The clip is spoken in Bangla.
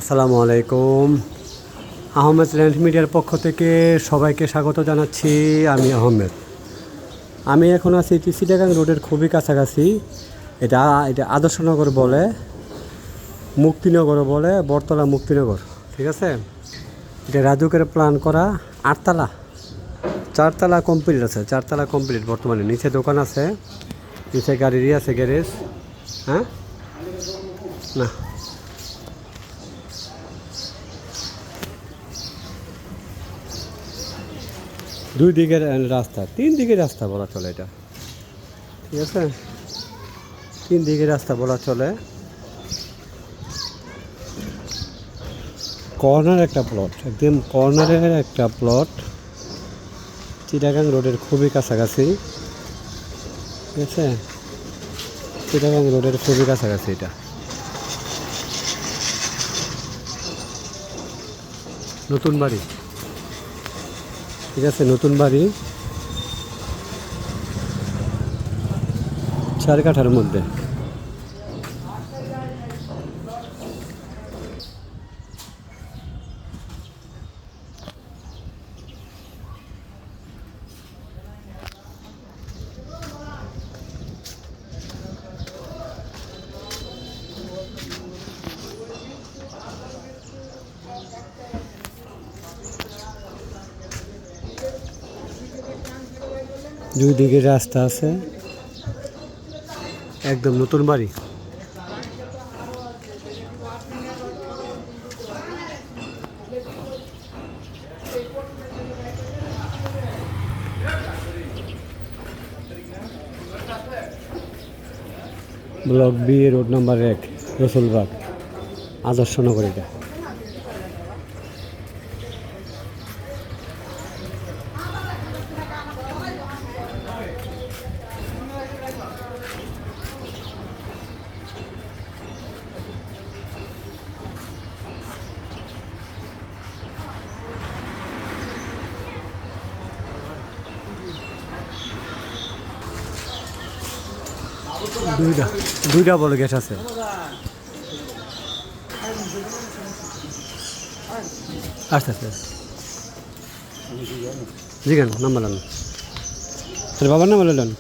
আসসালামু আলাইকুম। আহমেদ ল্যান্ড মিডিয়ার পক্ষ থেকে সবাইকে স্বাগত জানাচ্ছি। আমি আহমেদ। আমি এখন আছি চিটাগাং রোডের খুবই কাছাকাছি। এটা এটা আদর্শনগর বলে, মুক্তিনগর বলে, বটতলা মুক্তিনগর, ঠিক আছে। এটা রাজুকের প্ল্যান করা 8তলা, 4তলা কমপ্লিট আছে, 4তলা কমপ্লিট বর্তমানে। নিচে দোকান আছে, নিচে গাড়িরই আছে গ্যারেজ। হ্যাঁ না, দুই দিকের রাস্তা, 3 দিকের রাস্তা বলা চলে এটা, ঠিক আছে। 3 দিকের রাস্তা বলা চলে। কর্নার একটা প্লট, একদম কর্নারের একটা প্লট, চিটাগাং রোডের খুবই কাছাকাছি, ঠিক আছে। চিটাগাং রোডের খুবই কাছাকাছি এটা। নতুন বাড়ি, ঠিক আছে, নতুন বাড়ি 4 কাঠার মধ্যে। দুই দিকে রাস্তা আছে, একদম নতুন বাড়ি। Block B, road number 1, Rasulbagh, Adarshnagar. এটা দুইটা বড় গেট আছে। আচ্ছা আচ্ছা, জি কেন নাম্বার লান, বাবার নাম্বার লান।